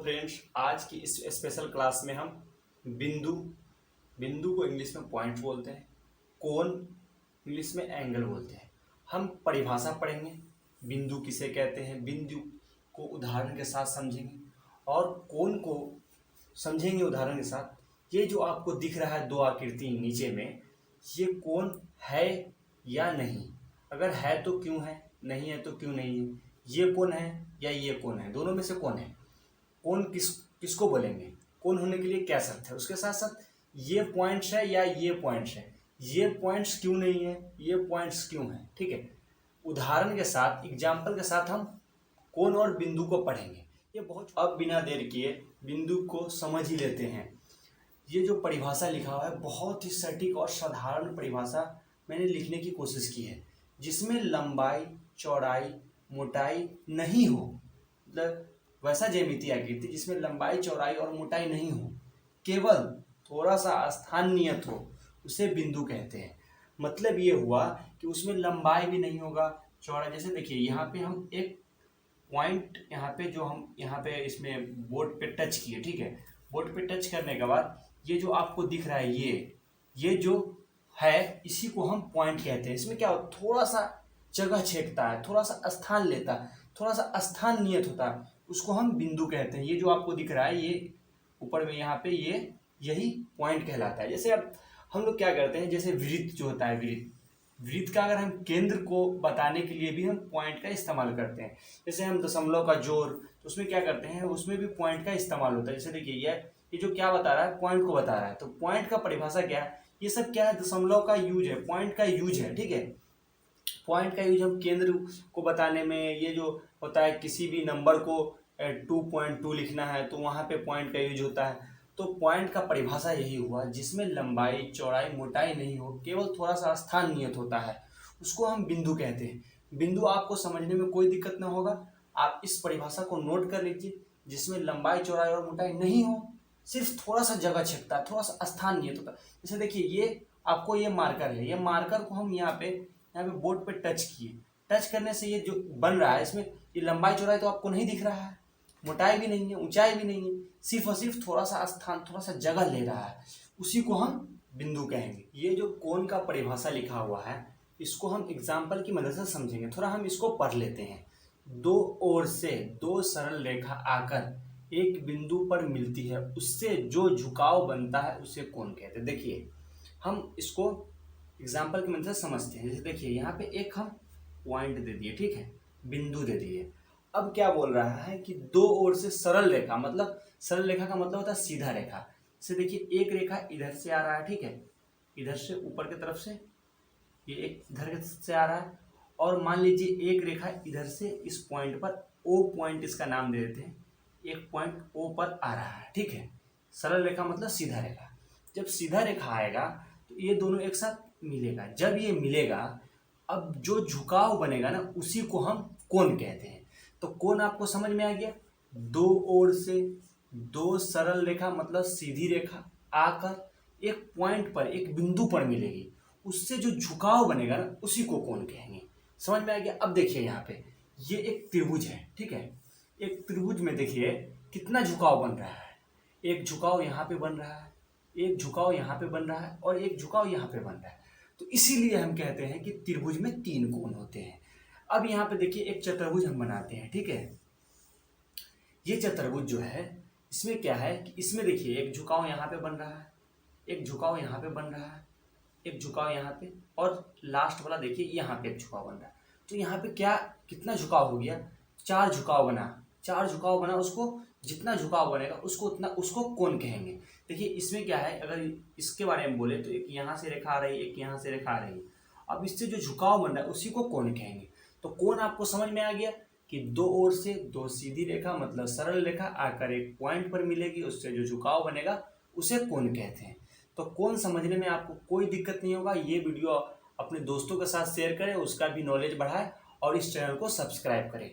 Friends, आज की इस स्पेशल क्लास में हम बिंदु बिंदु को इंग्लिश में पॉइंट बोलते हैं, कोण इंग्लिश में एंगल बोलते हैं। हम परिभाषा पढ़ेंगे, बिंदु किसे कहते हैं, बिंदु को उदाहरण के साथ समझेंगे और कोण को समझेंगे उदाहरण के साथ। ये जो आपको दिख रहा है दो आकृति नीचे में, ये कोण है या नहीं, अगर है तो क्यों है, नहीं है तो क्यों नहीं है, ये कोण है या ये कोण है, दोनों में से कौन है, कौन किसको बोलेंगे, कौन होने के लिए क्या शर्त है। उसके साथ साथ ये पॉइंट्स है या ये पॉइंट्स है, ये पॉइंट्स क्यों नहीं है, ये पॉइंट्स क्यों है। ठीक है, उदाहरण के साथ एग्जाम्पल के साथ हम कोण और बिंदु को पढ़ेंगे। ये बहुत, अब बिना देर किए बिंदु को समझ ही लेते हैं। ये जो परिभाषा लिखा हुआ है बहुत ही सटीक और साधारण परिभाषा मैंने लिखने की कोशिश की है, जिसमें लंबाई चौड़ाई मोटाई नहीं हो, मतलब वैसा ज्यामितीय आकृति जिसमें लंबाई चौड़ाई और मोटाई नहीं हो, केवल थोड़ा सा स्थान नियत हो, उसे बिंदु कहते हैं। मतलब ये हुआ कि उसमें लंबाई भी नहीं होगा चौड़ाई। जैसे देखिए यहाँ पे हम एक पॉइंट, यहाँ पे जो हम यहाँ पे इसमें बोर्ड पे टच किए, ठीक है, बोर्ड पे टच करने के बाद ये जो आपको दिख रहा है ये जो है इसी को हम पॉइंट कहते हैं। इसमें क्या हो, थोड़ा सा जगह छेकता है, थोड़ा सा स्थान लेता है, थोड़ा सा स्थान नियत होता है, उसको हम बिंदु कहते हैं। ये जो आपको दिख रहा है ये ऊपर में यहाँ पे यही पॉइंट कहलाता है। जैसे अब हम लोग क्या करते हैं, जैसे वृत्त जो होता है, वृत्त का अगर हम केंद्र को बताने के लिए भी हम पॉइंट का इस्तेमाल करते हैं। जैसे हम दशमलव का जोड़, तो उसमें क्या करते हैं, उसमें भी पॉइंट का इस्तेमाल होता है। जैसे देखिए ये जो क्या बता रहा है, पॉइंट को बता रहा है, तो पॉइंट का परिभाषा क्या है, ये सब क्या है, दशमलव का यूज है, पॉइंट का यूज है। ठीक है, पॉइंट का यूज हम केंद्र को बताने में, ये जो होता है किसी भी नंबर को 2.2 लिखना है तो वहाँ पे पॉइंट का यूज होता है। तो पॉइंट का परिभाषा यही हुआ जिसमें लंबाई चौड़ाई मोटाई नहीं हो, केवल थोड़ा सा स्थान नियत होता है, उसको हम बिंदु कहते हैं। बिंदु आपको समझने में कोई दिक्कत ना होगा, आप इस परिभाषा को नोट कर लीजिए, जिसमें लंबाई चौड़ाई और मोटाई नहीं हो, सिर्फ थोड़ा सा जगह छेकता है, थोड़ा सा स्थान नियत होता है। जैसे देखिए ये आपको ये मार्कर है, ये मार्कर को हम यहाँ पे बोर्ड पे टच किए, टच करने से ये जो बन रहा है इसमें ये लंबाई चौड़ाई तो आपको नहीं दिख रहा है, मोटाई भी नहीं है, ऊंचाई भी नहीं है, सिर्फ और सिर्फ थोड़ा सा स्थान, थोड़ा सा जगह ले रहा है, उसी को हम बिंदु कहेंगे। ये जो कोण का परिभाषा लिखा हुआ है इसको हम एग्जाम्पल की मदद से समझेंगे। थोड़ा हम इसको पढ़ लेते हैं। दो ओर से दो सरल रेखा आकर एक बिंदु पर मिलती है, उससे जो झुकाव बनता है उसे कोण कहते हैं। देखिए हम इसको एग्जाम्पल की मदद से समझते हैं। जैसे देखिए यहाँ पे एक हम पॉइंट दे दिए, ठीक है, बिंदु दे दिए। अब क्या बोल रहा है कि दो ओर से सरल रेखा, मतलब सरल रेखा का मतलब होता है सीधा रेखा। जैसे देखिए एक रेखा इधर से आ रहा है, ठीक है, इधर से ऊपर की तरफ से, ये एक इधर से आ रहा है, और मान लीजिए एक रेखा इधर से इस पॉइंट पर, ओ पॉइंट इसका नाम दे देते हैं, एक पॉइंट ओ पर आ रहा है, ठीक है। सरल रेखा मतलब सीधा रेखा। जब सीधा रेखा आएगा तो ये दोनों एक साथ मिलेगा, जब ये मिलेगा अब जो झुकाव बनेगा ना उसी को हम कोण कहते हैं। तो कोण आपको समझ में आ गया, दो ओर से दो सरल रेखा मतलब सीधी रेखा आकर एक पॉइंट पर, एक बिंदु पर मिलेगी, उससे जो झुकाव बनेगा ना उसी को कोण कहेंगे। समझ में आ गया। अब देखिए यहाँ पे ये एक त्रिभुज है, ठीक है, एक त्रिभुज में देखिए कितना झुकाव बन रहा है, एक झुकाव यहाँ पे बन रहा है, एक झुकाव यहाँ पे बन रहा है और एक झुकाव यहाँ पे बन रहा है। तो इसीलिए हम कहते हैं कि त्रिभुज में तीन कोण होते हैं। अब यहाँ पे देखिए एक चतुर्भुज हम बनाते हैं, ठीक है। ये चतुर्भुज जो है इसमें क्या है कि इसमें देखिए एक झुकाव यहाँ पे बन रहा है, एक झुकाव यहाँ पे बन रहा है, एक झुकाव यहाँ पे, और लास्ट वाला देखिए यहाँ पे एक झुकाव बन रहा है। तो यहाँ पे क्या कितना झुकाव हो गया, चार झुकाव बना, उसको जितना झुकाव बनेगा उसको कोण कहेंगे। देखिए इसमें क्या है, अगर इसके बारे में बोले तो एक यहाँ से रेखा आ रही है, एक यहाँ से रेखा आ रही है, अब इससे जो झुकाव बन रहा है उसी को कोण कहेंगे। तो कोण आपको समझ में आ गया कि दो ओर से दो सीधी रेखा मतलब सरल रेखा आकर एक पॉइंट पर मिलेगी, उससे जो झुकाव बनेगा उसे कोण कहते हैं। तो कोण समझने में आपको कोई दिक्कत नहीं होगा। ये वीडियो अपने दोस्तों के साथ शेयर करें, उसका भी नॉलेज बढ़ाएं और इस चैनल को सब्सक्राइब करें।